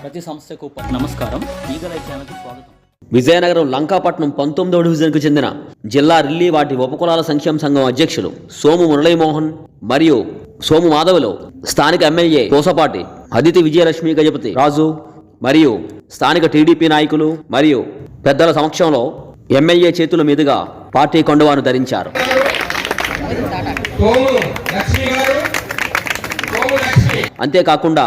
ప్రతి సంస్థకు నమస్కారం. ఈగలై ఛానల్కి స్వాగతం. విజయనగరం లంకాపట్నం 19వ డివిజన్కు చెందిన జిల్లా రిల్లీ వాటి ఉపకులాల సంక్షేమ సంఘం అధ్యక్షులు సోము మురళీమోహన్ మరియు సోము మాధవులు స్థానిక ఎమ్మెల్యే కోసపాటి అదితి విజయలక్ష్మి గజపతి రాజు మరియు స్థానిక టీడీపీ నాయకులు మరియు పెద్దల సమక్షంలో ఎమ్మెల్యే చేతుల మీదుగా పార్టీ కండువాను ధరించారు. అంతేకాకుండా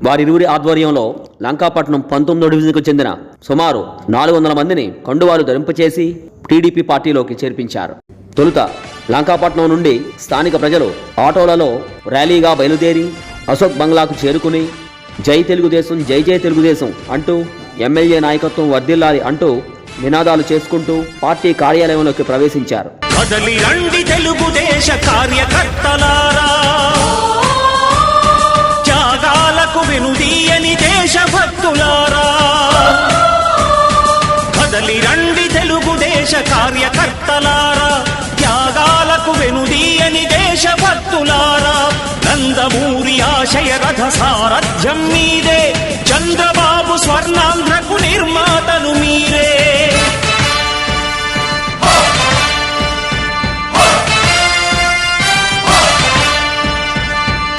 వారిరువురి ఆధ్వర్యంలో లంకాపట్నం 19వ డివిజన్కు చెందిన సుమారు 400 మందిని కండువాలు ధరింపచేసి టీడీపీ పార్టీలోకి చేర్పించారు. తొలుత లంకాపట్నం నుండి స్థానిక ప్రజలు ఆటోలలో ర్యాలీగా బయలుదేరి అశోక్ బంగ్లాకు చేరుకుని జై తెలుగుదేశం, జై జై తెలుగుదేశం అంటూ ఎమ్మెల్యే నాయకత్వం వర్ధిల్లాలి అంటూ నినాదాలు చేసుకుంటూ పార్టీ కార్యాలయంలోకి ప్రవేశించారు. కదలి రండి తెలుగుదేశ కార్యకర్తలారా, త్యాగాలకు వెనుదీయని దేశభక్తులారా. కదలి రండి తెలుగుదేశ కార్యకర్తలారా, త్యాగాలకు వెనుదీయని దేశభక్తులారా. నందమూరి ఆశయ రథ సారథ్యం మీరే, చంద్రబాబు స్వర్ణాంధ్రకు నిర్మాతలు మీరే.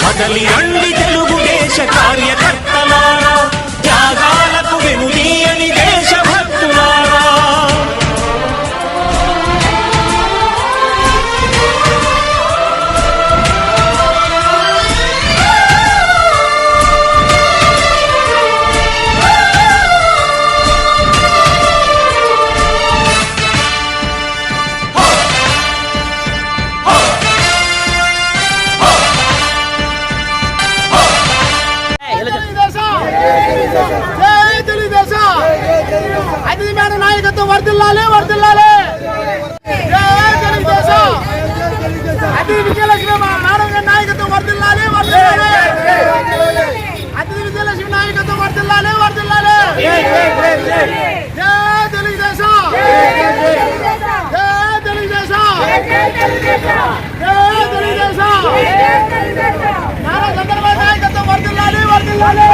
కదలి రండి తెలుగుదేశ కార్యకర్తలారా, త్యాగాలకు వెనుదీయని దేశభక్తులారా. నాయకత్వం వర్ధిల్లాలి, వర్ధిల్లాలి. జై తెలుగుదేశం. అతిథి విజయలక్ష్మి మేడం గారి నాయకత్వం వర్ధిల్లాలి, వర్ధిల్లాలి. అతిథి విజయలక్ష్మి నాయకత్వం వర్ధిల్లాలి, వర్ధిల్లాలి. జై తెలుగుదేశం, జై తెలుగుదేశం, జై తెలుగుదేశం. నారా చంద్రబాబు నాయకత్వం వర్ధిల్లాలి, వర్ధిల్లాలి.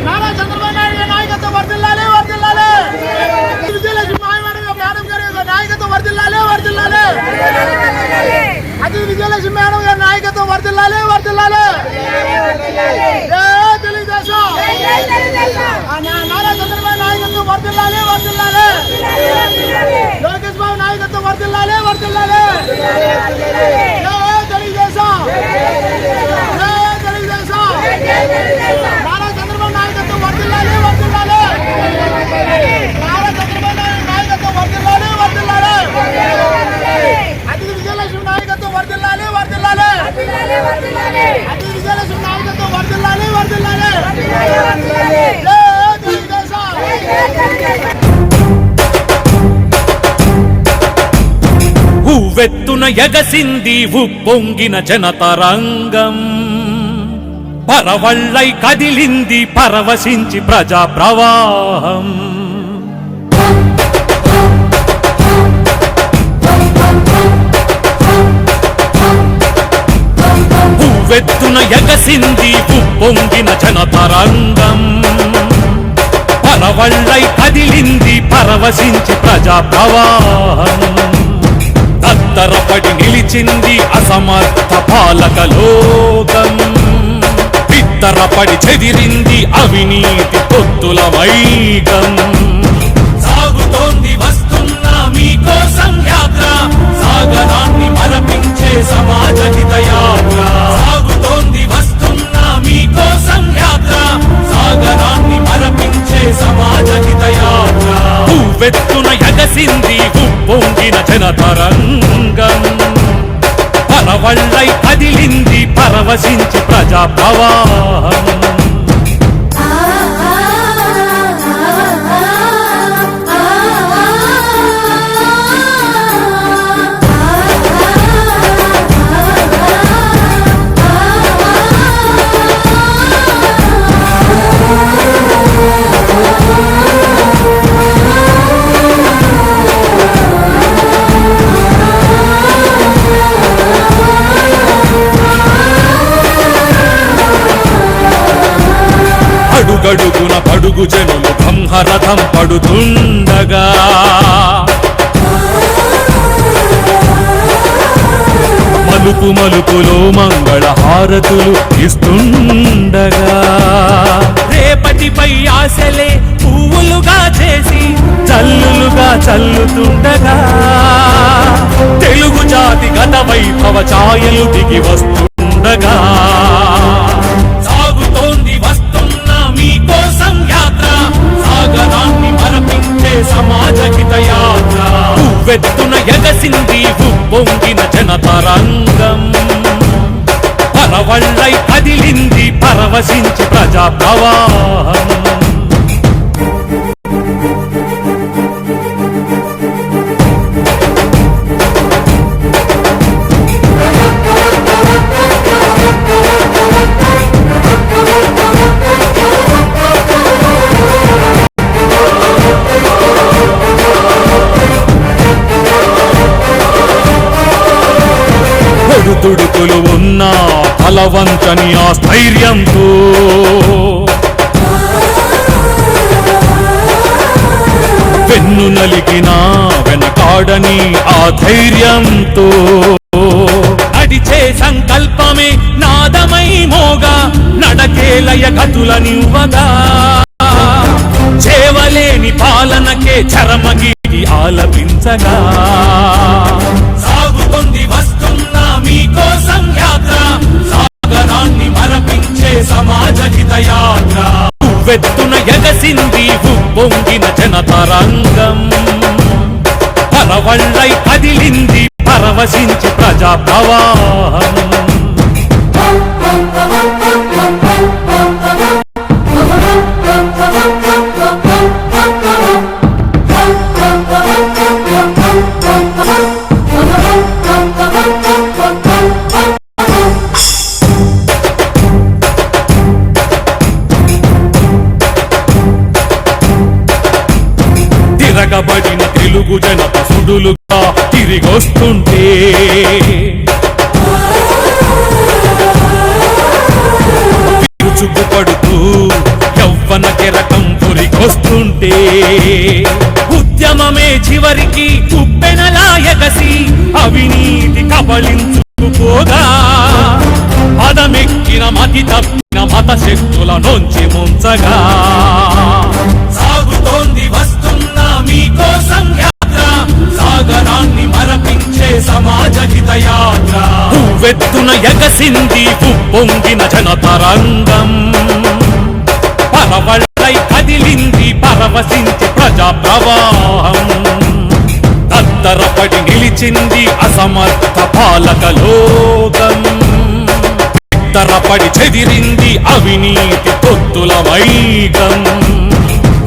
నారా చంద్రబాబు నాయుడు నాయకత్వం వర్ధిల్లాలి, వర్ధిల్లాలి. విజయలక్ష్మి మేడం గారి నాయకత్వం వర్ధిల్లాలి, వర్ధిల్లాలి. అతిథి విజయలక్ష్మి మేడం గారి నాయకత్వం వర్ధిల్లాలి, వర్ధిల్లాలి. జై తెలుగుదేశం. నారా చంద్రబాబు నాయకత్వం వర్ధిల్లాలి, వర్ధిల్లాలి. లోకేష్ బాబు నాయకత్వం వర్ధిల్లాలి, వర్ధిల్లాలి. జై తెలుగుదేశం, జై తెలుగుదేశం. నారా చంద్రబాబు నాయకత్వం వర్ధిల్లాలి, వర్ధిల్లాలి. నారా చంద్రబాబు నాయకత్వం వర్ధిల్లాలి, వర్ధిల్లాలి. అతిథి విజయలక్ష్మి నాయకత్వం వర్ధిల్లాలి, వర్ధిల్లాలి. అతిథి విజయలక్ష్మి నాయకత్వం వర్ధిల్లాలి, వర్ధిల్లాలి. జై తెలుగుదేశం. ఉవ్వెత్తున ఎగసింది ఉప్పొంగిన జనతరంగం, పరవళ్ళై కదిలింది పరవశించి ప్రజా ప్రవాహం. ఉవ్వెత్తున ఎగసింది ఉప్పొంగిన జనతరంగం, పరవళ్ళై కదిలింది పరవశించి ప్రజా ప్రవాహం. తత్తరపడి నిలిచింది అసమర్థ పాలక లోకం, బిత్తరపడి చెదిరింది అవినీతి పొత్తుల వైకం. సాగుతోంది వస్తున్నా మీకోసం యాత్ర, సాగరాన్ని మరపించే సమాజ హిత యాత్ర. సాగుతోంది వస్తున్నా మీకోసం యాత్ర, సాగరాన్ని మరపించే సమాజ హిత యాత్ర. ఉవ్వెత్తున ఎగసింది ఉప్పొంగిన జనతరంగం, పరవళ్ళై కదిలింది పరవశించి ప్రజా ప్రవాహం. తెలుగు జనులు బ్రహ్మరథం పడుతుండగా మలుపు మలుపులో మంగళ హారతులు ఇస్తుండగా రేపటిపై ఆశలే పువ్వులుగా చేసి చల్లులుగా చల్లుతుండగా తెలుగు జాతి గత వైభవ ఛాయలు దిగి వస్తుండగా సాగుతోంది వస్తున్న మీకోసం యాత్ర సాగరాన్ని మరపించే సమాజ హిత యాత్ర ఉవ్వెత్తున ఎగసింది ఉప్పొంగిన జనతరంగం పరవళ్ళై కదిలింది పరవశించి ప్రజా ప్రవాహం తుడుకులు ఉన్న బలవంతని ఆ స్థైర్యంతో వెన్ను నలిగిన వెనకాడని ఆ ధైర్యంతో నడిచే సంకల్పమే నాదమై మోగా నడకేలయ గతులనివ్వగా చేవలేని పాలనకే చరమగిరి ఆలపించగా సాగుతుంది వస్తున్న మీకోసం యాత్ర సాగరాన్ని మరపించే సమాజ హిత యాత్ర ఉవ్వెత్తున ఎగసింది ఉప్పొంగిన జనతరంగం పరవళ్ళై కదిలింది పరవశించి ప్రజా ప్రవాహం తిరగబడిన తెలుగు జనత సుడులుగా తిరిగొస్తుంటే విరుచుకుపడుతూ యవ్వన కెరటం పురికొస్తుంటే ఉద్యమమే చివరికి ఉప్పెనలా ఎగసి అవినీతి కబళించుకుపోగా పదమెక్కిన మతి తప్పిన మత శక్తుల నుంచి ముంచగా సాగుతోంది వస్తున్న మీకోసం యాత్ర సాగరాన్ని మరపించే సమాజ హిత యాత్ర ఉవ్వెత్తున ఎగసింది ఉప్పొంగిన జనతరంగం పరవళ్ళై కదిలింది పరవశించి ప్రజా ప్రవాహం తత్తరపడి నిలిచింది అసమర్థ పాలక లోకం తరపడి చెదిరింది అవినీతి తొత్తుల వైగం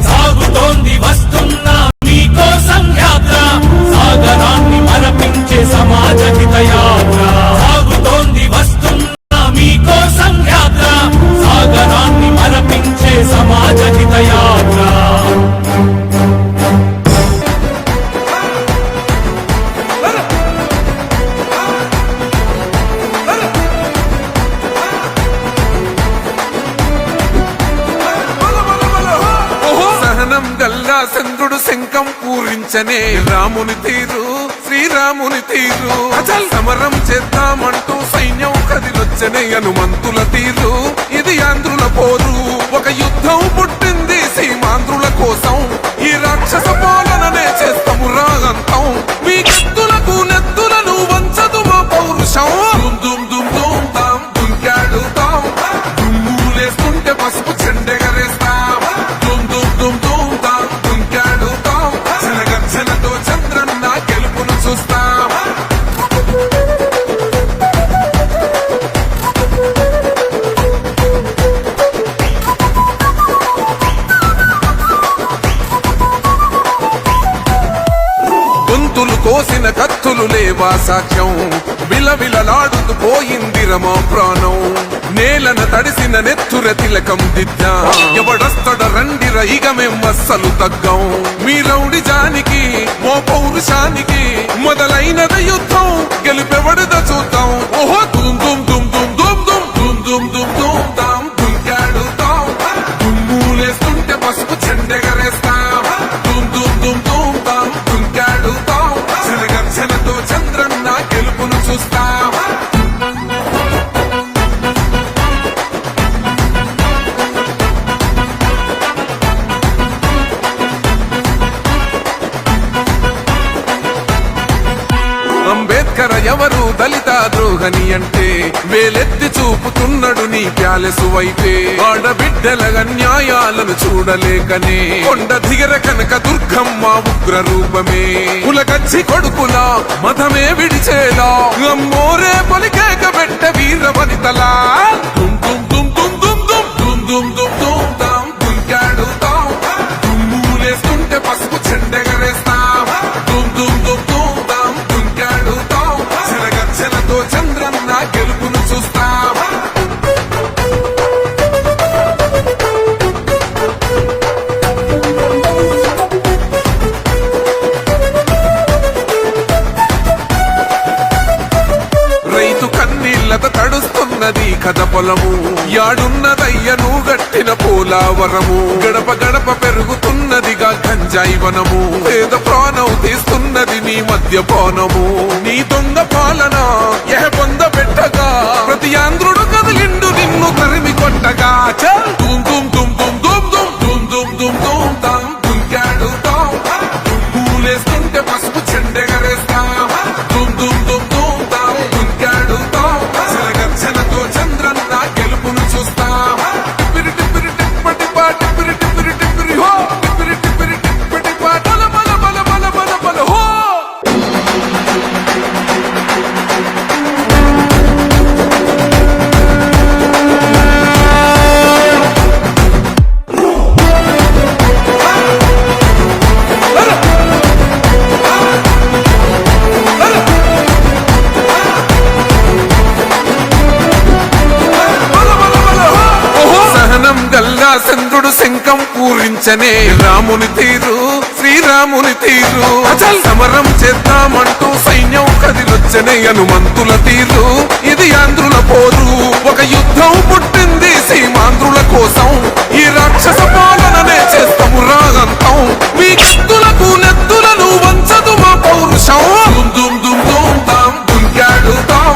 సాగుతోంది వస్తున్న మీకోసం యాత్ర సాగరాన్ని మరపించే సమాజ హిత యాత్ర సాగుతోంది వస్తున్న మీకోసం యాత్ర సాగరాన్ని మరపించే సమాజ హిత యాత్ర చంద్రుడు శంఖం పూరించనే రాముని తీరు శ్రీరాముని తీరు అచల్ సమరం చేద్దామంటూ సైన్యం కదిలొచ్చనే హనుమంతుల తీరు ఇది ఆంధ్రుల పోరు ఒక యుద్ధం పుట్టింది సీమాంధ్రుల కోసం ఈ రాక్షస పాలననే చేస్తాము రాగంతం మీ కత్తులకు నెత్తులను వంచదు మా పౌరుషం దుమ్ దుమ్ దుమ్ దుమ్ తాం దుంకాడుతాం దుమ్ములేస్తుంటే పసుపు చెండెగరేస్తాం దుమ్ దుమ్ దుమ్ దుమ్ తాం దుంకాడుతాం జనగర్జనతో చంద్రన్న గెలుపును చూస్తాం గొంతులు కోసిన కత్తులు లేవా సాక్ష్యం విలవిలలాడుతూ పోయింది రమా ప్రాణం నేలన తడిసిన నెత్తుర తిలకం దిద్దా ఎవడొస్తడ రండిర ఇక మేం అస్సలు తగ్గం మీ రౌడి జానికి మో పౌరుషానికి మొదలైనద యుద్ధం గెలుపెవడద చూద్దాం ఓహో దుమ్ దుమ్ దుమ్ దుమ్ దుమ్ దుమ్ దుమ్ దుమ్ దుమ్ దుమ్ తాం దుంకాడుతాం దుమ్ములేస్తుంటే పసుపు అంబేద్కర్ ఎవరు దళిత ద్రోహని అంటే వేలెత్తి చూపుతున్నాడు నీ ప్యాలెసు వైపే ఆడబిడ్డల న్యాయాలను చూడలేకనే కొండ దిగర కనక దుర్గమ్మ ఉగ్ర రూపమే కులకచ్చి కొడుకులా మతమే విడిచేలా అమ్మోరే పలికేక పెట్ట వీర వనితలా దుమ్ దుమ్ దుమ్ దుమ్ దుమ్ దుమ్ దుమ్ దుమ్ దుమ్ దుమ్ దుంకాడుతాం దుమ్ములేస్తుంటే పసుపు చెండెగరేస్తాం దుమ్ దుమ్ దుమ్ దుమ్ దుమ్ దుంకాడుతాం శరగచ్చలతో చంద్రన్న గెలుపును చూస్తాం రైతు కన్నీళ్లతో తడుస్తున్నది కథ పొలము యాడున్నదయ్యను గట్టిన పోలావరము గడప గడప పెరుగుతున్నదిగా గంజాయి వనము పేద ప్రాణం తీస్తున్నది నీ మద్యపానము నీ దొంగ పాలన పొంద పెట్టగా ప్రతి ఆంధ్రుడు కదిలిండు నిన్ను తరిమి కొట్టగా చల్ దుమ్ దుమ్ దుమ్ దుమ్ దుమ్ దుమ్ దుమ్ దుమ్ దుమ్ దుమ్ దుంకాడుతాం దుమ్ములేస్తుంటే పసుపు చెండెగరేస్తాం దుమ్ దుమ్ దుమ్ దుమ్ దుమ్ దుంకాడుతాం శరగచ్చలతో చంద్రన్న గెలుపును చూస్తాం టిప్పిరి టిప్పిరి టిప్పటి పా టిప్పిరి టిప్పిరి టిప్పిరి హో టిప్పిరి టిప్పిరి టిప్పటి పా బల బల బల బల బల బల హో సహనం గల్లా చంద్రుడు శంఖం పూరించనే రాముని తీరు శ్రీరాముని తీరు అచల్ సమరం చేద్దామంటూ సైన్యం కదిలొచ్చనే హనుమంతుల తీరు ఇది ఆంధ్రుల పోరు ఒక యుద్ధం పుట్టింది సీమాంధ్రుల కోసం ఈ రాక్షస పాలననే చేస్తాము రాగంతం మీ కత్తులకు నెత్తులను వంచదు మా పౌరుషం దుమ్ దుమ్ దుమ్ దుమ్ దుమ్ దుంకాడుతాం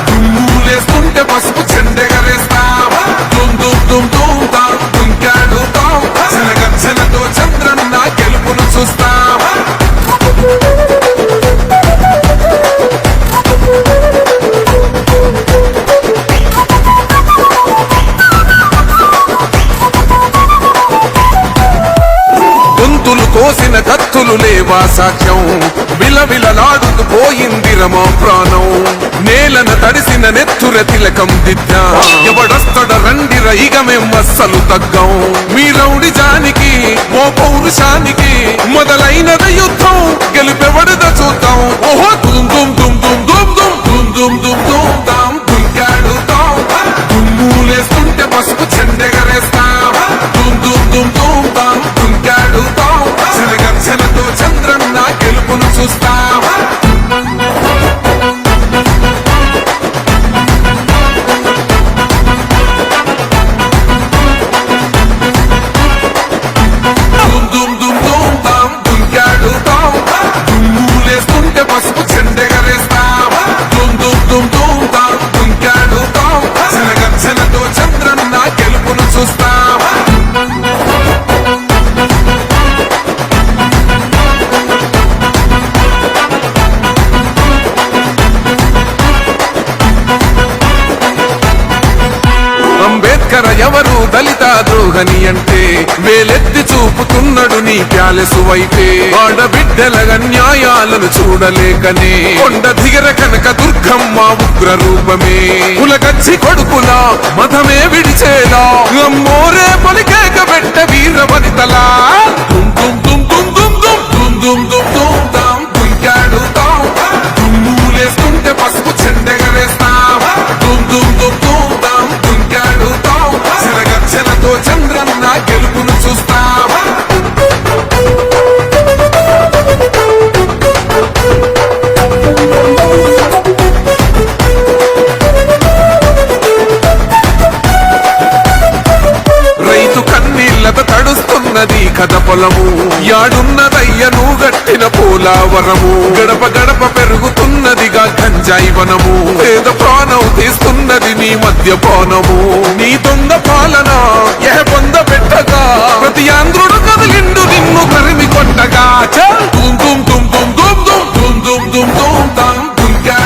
దుమ్ములేస్తుంటే పసుపు చెండెగరేస్తాం దుమ్ దుమ్ దుమ్ దుమ్ దుమ్ దుంకాడుతాం శనగచ్చలతో చంద్రన్న గెలుపును చూస్తాం గొంతులు కోసిన కత్తులు లేవా సాక్ష్యం విలవిలలాడుతూ పోయింది రమా ప్రాణం నేలన తడిసిన నెత్తుర తిలకం దిద్దా ఎవడొస్తడ రండిర ఇక మేం అస్సలు తగ్గం మీ రౌడి జానికి ఓ పౌరుషానికి మొదలైనద యుద్ధం గెలుపెవడద చూద్దాం ఓహో దుమ్ దుమ్ దుమ్ దుమ్ దుమ్ దుమ్ దుమ్ దుమ్ దుమ్ దుమ్ దుంకాడుతాం దుమ్ములేస్తుంటే పసుపు చెండెగరేస్తాం దుమ్ దుమ్ దుమ్ దుమ్ దుమ్ దుంకాడుతాం శనగచ్చలతో చంద్రన్న గెలుపును చూస్తాం దుమ్ దుమ్ దుమ్ దుమ్ దుమ్ దుంకాడుతాం దుమ్ములేస్తుంటే పసుపు చెండెగరేస్తాం దుమ్ దుమ్ దుమ్ దుమ్ దుమ్ దుంకాడుతాం శనగచ్చలతో చంద్రన్న గెలుపును చూస్తాం అంబేద్కర్ ఎవరు దళిత ద్రోహని అంటే వేలెత్తి చూపుతున్నాడు నీ ప్యాలెసు వైపే ఆడబిడ్డల న్యాయాలను చూడలేకనే కొండ దిగర కనక దుర్గమ్మ ఉగ్ర రూపమే కులకచ్చి కొడుకులా మతమే విడిచేలా అమ్మోరే పలికేక పెట్ట వీర వనితలా దుమ్ దుమ్ దుమ్ దుమ్ దుమ్ దుమ్ దుమ్ దుమ్ దుమ్ దుమ్ దుంకాడుతాం దుమ్ములేస్తుంటే పసుపు చెండెగరేస్తాం దుమ్ దుమ్ దుమ్ దుమ్ దుమ్ దుంకాడుతాం శరగచ్చలతో చంద్రన్న గెలుపును చూస్తాం రైతు కన్నీళ్లతో తడుస్తున్నది కథ పొలము యాడున్నదయ్యను గట్టిన పోలావరము గడప గడప పెరుగుతున్నదిగా గంజాయి వనము పేద ప్రాణం తీస్తున్నది నీ మద్యపానము నీ దొంగ పాలన పొంద పెట్టగా ప్రతి ఆంధ్రుడు కదిలిండు నిన్ను తరిమి కొట్టగా చల్ దుమ్ దుమ్ దుమ్ దుమ్ దుమ్ దుమ్ దుమ్ దుమ్ దుమ్ దుమ్ దుమ్ దుంకా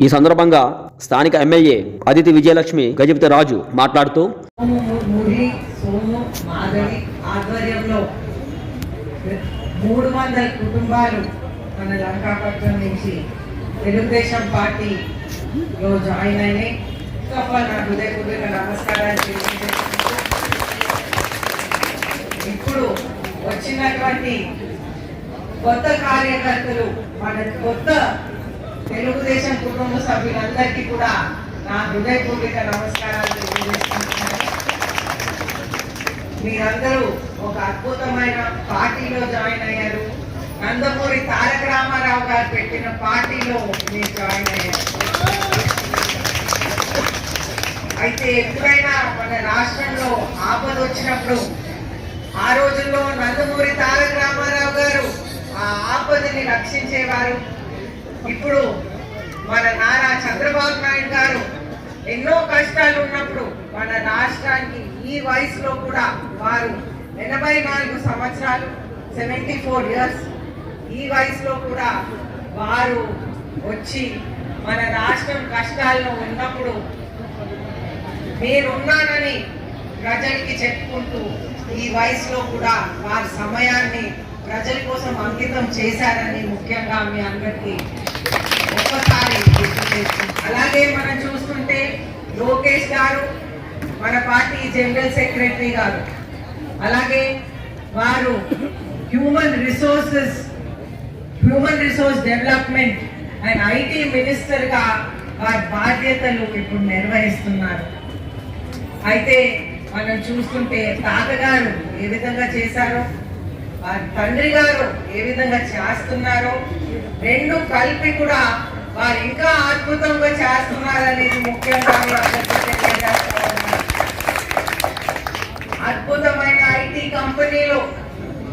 ఈ సందర్భంగా స్థానిక ఎమ్మెల్యే అదితి విజయలక్ష్మి గజపతి రాజు మాట్లాడుతూ సోము మాధవి ఆధ్వర్యంలో 300 కుటుంబాలు మన లంకాపట్నం నుంచి తెలుగుదేశం పార్టీలో జాయిన్ అయినాయి. నా హృదయపూర్వక నమస్కారాలు తెలియజేస్తున్నాను. ఇప్పుడు వచ్చినటువంటి కొత్త కార్యకర్తలు మన కొత్త తెలుగుదేశం కుటుంబ సభ్యులందరికీ కూడా నా హృదయపూర్వక నమస్కారాలు తెలియజేస్తున్నాను. మీరందరూ ఒక అద్భుతమైన పార్టీలో జాయిన్ అయ్యారు. నందమూరి తారక రామారావు గారు పెట్టిన పార్టీలో మీరు జాయిన్ అయ్యారు. అయితే ఎప్పుడైనా మన రాష్ట్రంలో ఆపద వచ్చినప్పుడు ఆ రోజుల్లో నందమూరి తారక రామారావు గారు ఆ ఆపదని రక్షించేవారు. ఇప్పుడు మన నారా చంద్రబాబు నాయుడు గారు ఎన్నో కష్టాలు ఉన్నప్పుడు మన రాష్ట్రానికి ఈ వయసులో కూడా వారు 84 సంవత్సరాలు 74 ఇయర్స్ ఈ వయసులో కూడా వారు వచ్చి మన రాష్ట్రం కష్టాల్లో ఉన్నప్పుడు నేనున్నానని ప్రజలకి చెప్పుకుంటూ ఈ వయసులో కూడా వారి సమయాన్ని ప్రజల కోసం అంకితం చేశారని ముఖ్యంగా మీ అందరికీ ఒక్కసారి గుర్తు చేస్తుంది. అలాగే మనం చూస్తుంటే లోకేష్ గారు మన పార్టీ జనరల్ సెక్రటరీ గారు, అలాగే వారు human resource development and IT minister గా వారి బాధ్యతలు ఇప్పుడు నిర్వహిస్తున్నారు. అయితే మనం చూస్తుంటే తాతగారు ఏ విధంగా చేశారో, వారి తండ్రి గారు ఏ విధంగా చేస్తున్నారో, రెండు కలిపి కూడా వారు ఇంకా అద్భుతంగా చేస్తున్నారనేది ముఖ్యంగా అద్భుతమైన ఐటీ కంపెనీలు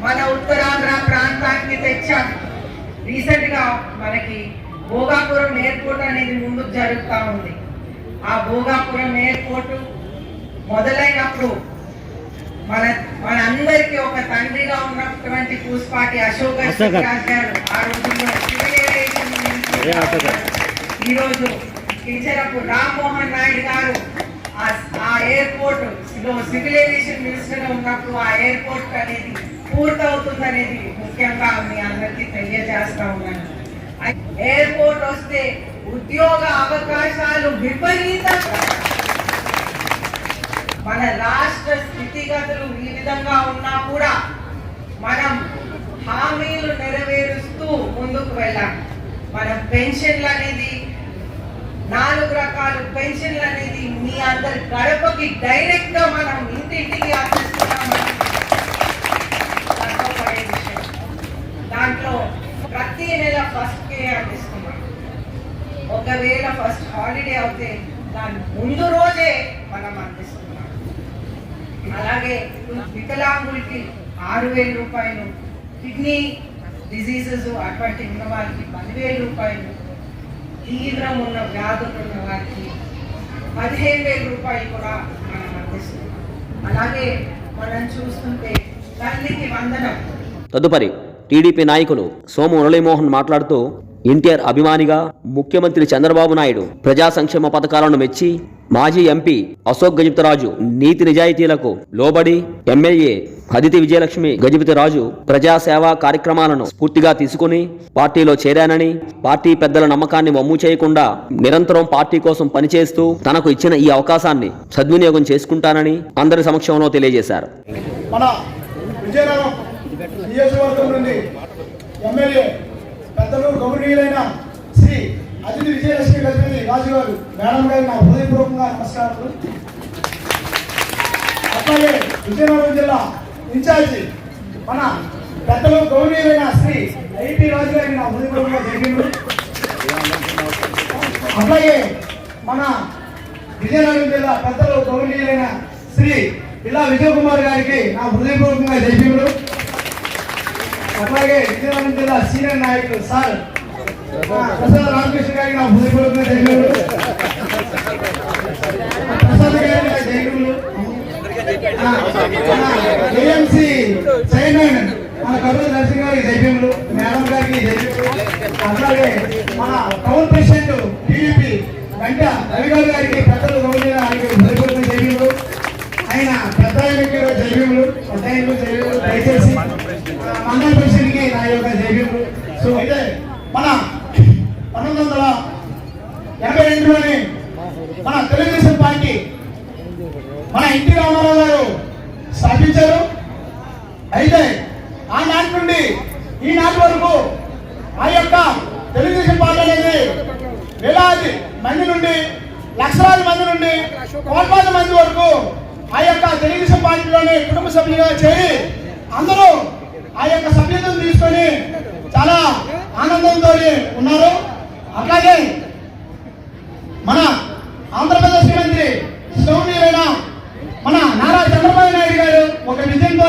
మన ఉత్తరాంధ్ర ప్రాంతానికి తెచ్చాం. రీసెంట్ గా మనకి భోగాపురం ఎయిర్పోర్ట్ అనేది ముందుకు జరుగుతూ ఉంది. ఆ భోగాపురం ఎయిర్పోర్ట్ మొదలైనప్పుడు మనందరికీ ఒక తండ్రిగా ఉన్నటువంటి పూసపాటి అశోక్ గారు ఆ రోజుల్లో సివిల్ ఏవియేషన్ ఈ రోజు కించరపు రామ్మోహన్ నాయుడు గారు ఆ ఎయిర్పోర్ట్ లో సివిల్ ఏవియేషన్ మినిస్టర్ గా ఉన్నప్పుడు ఆ ఎయిర్పోర్ట్ అనేది పూర్తవుతుందనేది ముఖ్యంగా మీ అందరికీ తెలియజేస్తా ఉన్నాను. ఎయిర్పోర్ట్ వస్తే ఉద్యోగ అవకాశాలు విపరీతంగా, మన రాష్ట్ర స్థితిగతులు ఈ విధంగా ఉన్నా కూడా మనం హామీలు నెరవేరుస్తూ ముందుకు వెళ్ళాం. మన పెన్షన్లు అనేది 4 రకాల పెన్షన్లు అనేది మీ అందరి గడపకి డైరెక్ట్ గా మనం ఇంటింటికి అందిస్తున్నామని గర్వపడే విషయం. దాంట్లో ప్రతి నెల ఫస్ట్ కే అందిస్తున్నాం. ఒకవేళ ఫస్ట్ హాలిడే అవుతే దాని ముందు రోజే మనం అందిస్తున్నాం. అలాగే వికలాంగులకి 6,000 రూపాయలు, కిడ్నీ డిజీజెస్ అటువంటి ఉన్న వారికి 10,000 రూపాయలు, తీవ్రం ఉన్న వ్యాధులు ఉన్న వారికి 15,000 రూపాయలు కూడా మనం అందిస్తున్నాం. అలాగే మనం చూస్తుంటే తల్లికి వందనం. తదుపరి టీడీపీ నాయకులు సోము మురళీమోహన్ మాట్లాడుతూ ఎన్టీఆర్ అభిమానిగా ముఖ్యమంత్రి చంద్రబాబు నాయుడు ప్రజా సంక్షేమ పథకాలను మెచ్చి మాజీ ఎంపీ అశోక్ గజపతిరాజు నీతి నిజాయితీలకు లోబడి ఎమ్మెల్యే అదితి విజయలక్ష్మి గజపతిరాజు ప్రజాసేవా కార్యక్రమాలను స్ఫూర్తిగా తీసుకుని పార్టీలో చేరానని, పార్టీ పెద్దల నమ్మకాన్ని వమ్ము చేయకుండా నిరంతరం పార్టీ కోసం పనిచేస్తూ తనకు ఇచ్చిన ఈ అవకాశాన్ని సద్వినియోగం చేసుకుంటానని అందరి సమక్షంలో తెలియజేశారు. మన విజయనగరం నియోజకవర్గం నుండి ఎమ్మెల్యే పెద్దలు గౌరవనీయులైన శ్రీ అదితి విజయలక్ష్మి గజపతి రాజు గారు మేడం గారి నా హృదయపూర్వకంగా నమస్కారాలు. అట్లాగే విజయనగరం జిల్లా ఇన్ఛార్జి మన పెద్దలు గౌరవనీయులైన శ్రీ ఐటీ రాజు గారికి నా హృదయపూర్వకంగా జరిగింది. అట్లాగే మన విజయనగరం జిల్లా పెద్దలు గౌరవనీయులైన శ్రీ ఇలా విజయ్ కుమార్ గారికి నా హృదయపూర్వకంగా జరిగింది. అట్లాగే విజయనగరం జిల్లా సీనియర్ నాయకులు సార్ ప్రసాద్ రామకృష్ణ గారికి నా హృదయపూర్వకంగా జైలు, ప్రసాద్ గారికి జైలు, ఏఎంసీ చైర్మన్ మన కర్నూలు నరసింహ గారికి జైభీములు, మేడం గారికి జైభీములు, అట్లాగే మన టౌన్ ప్రెసిడెంట్ టీడీపీ వెంట రవిగారు గారికి పెద్దలు గౌరవ హృదయపూర్వక జైభీములు. ఆయన పెద్ద ఆయనకి జైభీములు, పెద్ద ఆయనకు జైభీములు. దయచేసి మండల ప్రెసిడెంట్కి నా యొక్క జైభీములు. సో అయితే మన 1982లోని మన తెలుగుదేశం పార్టీ మన ఎన్టీ రామారావు గారు స్థాపించారు. అయితే ఆనాటి నుండి ఈనాటి వరకు ఆ యొక్క తెలుగుదేశం పార్టీ అనేది వేలాది మంది నుండి, లక్షలాది మంది నుండి, కోట్లాది మంది వరకు ఆ యొక్క తెలుగుదేశం పార్టీలోని కుటుంబ సభ్యులుగా చేరి అందరూ ఆ యొక్క సభ్యతను తీసుకొని చాలా ఆనందంతో ఉన్నారు. అట్లాగే మన ఆంధ్రప్రదేశ్ ముఖ్యమంత్రి సౌమ్యులైన మన నారా చంద్రబాబు నాయుడు గారు ఒక విజయంతో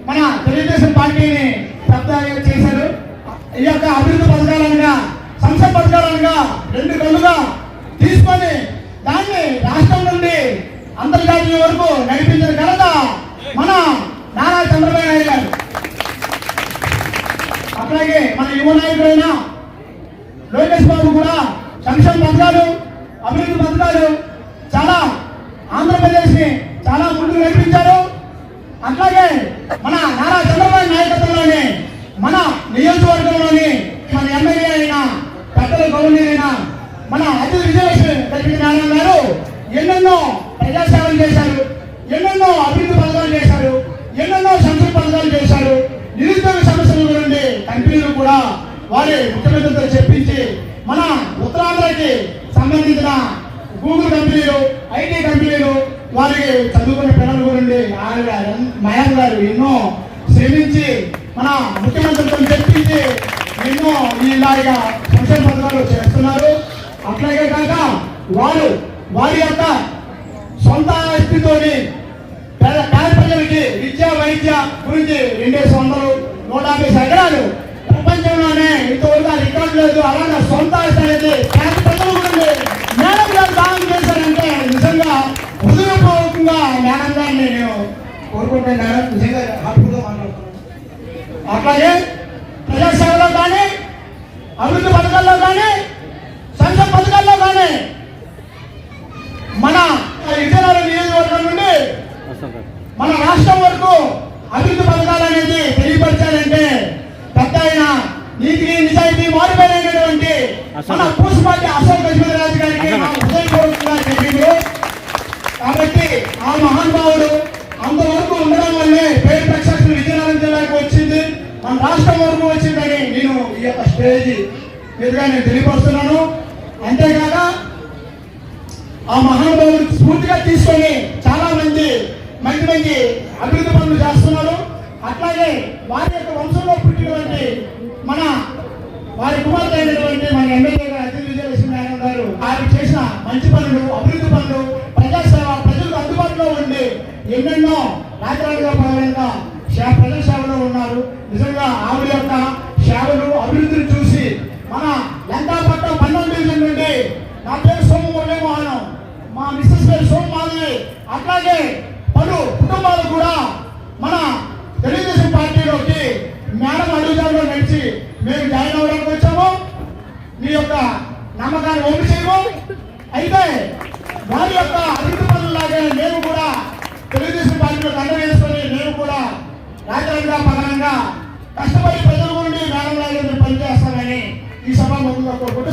మన తెలుగుదేశం పార్టీని పెద్ద చేశారు. ఈ యొక్క అభివృద్ధి పథకాలనగా, సంక్షేమ పథకాలనగా రెండు కళ్ళుగా తీసుకొని దాన్ని రాష్ట్రం నుండి అంతర్జాతీయ వరకు నడిపించిన ఘనత మన నారా చంద్రబాబు నాయుడు గారు. అట్లాగే మన యువ నాయకుడైన లోకేష్ బాబు కూడా సంక్షేమ పథకాలు, అభివృద్ధి పథకాలు చాలా ఆంధ్రప్రదేశ్ ని చాలా ముందుకు నడిపించారు. అట్లాగే మన నారా చంద్రబాబు నాయకత్వంలోని మన నియోజకవర్గంలోని మన ఎమ్మెల్యే అయిన పెద్దల గౌరవనీయులైన మన అతిథి విజయలక్ష్మి నారాయణ గారు ఎన్నెన్నో ప్రజాసేవలు చేశారు, ఎన్నెన్నో అభివృద్ధి పథకాలు చేశారు, ఎన్నెన్నో సంక్షేమ పథకాలు చేశారు. నిరుద్యోగ సమస్యల గురించి కంపెనీలు కూడా వారి ముఖ్యమంత్రితో చెప్పించి మన ఉత్తరాంధ్రకి సంబంధించిన గూగుల్ కంపెనీలు, ఐటీ కంపెనీలు, వారికి చదువుకునే పిల్లల గురించి మయం గారు ఎన్నో శ్రమించి మన ముఖ్యమంత్రితో చెప్పించి ఎన్నో ఇలాగా సంక్షేమ పథకాలు చేస్తున్నారు. అట్లాగే కాక వారి యొక్క సొంత ఆస్తితోని పేద ప్రజలకి విద్య, వైద్య గురించి 200, 150 ఎకరాలు ప్రపంచంలోనే ఇంతవరకు రికార్డు లేదు. అలాగే సొంత ఆస్తి అనేది పేద ప్రజల గురించి మేడం గారు దానం చేశారంటే నిజంగా హృదయపూర్వకంగా మేడం గారిని నేను కోరుకుంటున్నాను. నిజంగా హ్యాపీగా మాట్లాడుతున్నాను. అట్లాగే ప్రజాసేవలో కానీ, అభివృద్ధి పథకాల్లో కానీ, సంక్షేమ పథకాల్లో కానీ మన విజయనగరం నియోజకవర్గం నుండి మన రాష్ట్రం వరకు అభివృద్ధి పథకాలు అనేది తెలియపరచాలంటే పెద్ద ఆయన నీతి నిజాయితీ మారిపోయినటువంటి మన పూసపాటి అశోక్ గజపతిరాజు గారికి హృదయపూర్వకంగా తెలియదు. కాబట్టి ఆ మహానుభావుడు అంతవరకు ఉండడం వల్లే పేరు ప్రఖ్యాతులు విజయనగరం జిల్లాకు వచ్చింది, మన రాష్ట్రం వరకు వచ్చిందని నేను ఈ యొక్క స్టేజ్ మీదుగా నేను తెలియపరుస్తున్నాను. అంతేకాక ఆ మహానుభావుడు స్ఫూర్తిగా తీసుకొని చాలా మంది మంచి అభివృద్ధి పనులు చేస్తున్నారు. అట్లాగే వారి యొక్క వంశంలో పుట్టినటువంటి మన వారి కుమార్తె అయినటువంటి మన ఎమ్మెల్యే గారు అతిథి విజయలక్ష్మి గారు ఆయన చేసిన మంచి పనులు, అభివృద్ధి పనులు, ప్రజాసేవ, ప్రజలకు అందుబాటులో ఉండి ఎన్నెన్నో రాత్రాలుగా పరంగా ప్రజల సేవలో ఉన్నారు. నిజంగా ఆవిడ యొక్క సేవలు, అభివృద్ధిని చూసి మన లంకాపట్నం 12 డివిజన్ నుండి నా పేరు సోము మురళీమోహన్, మా మిస్సెస్ పేరు సోము మాధవి, అట్లాగే పలు కుటుంబాలు కూడా మన తెలుగుదేశం పార్టీలోకి మేడం అడుగుదారులో నడిచి మేము జాయిన్ అవ్వడానికి వచ్చాము. మీ యొక్క నమ్మకాన్ని ఓపు చేయము. అయితే వారి యొక్క అభివృద్ధి పనులాగే మేము కూడా తెలుగుదేశం పార్టీలో కండ వేసుకొని మేము కూడా రాజ్యాంగ పరంగా కష్టపడి ప్రజల గురించి మేడం లాగా పనిచేస్తామని ఈ సభ ముందుగా కోరుకుంటూ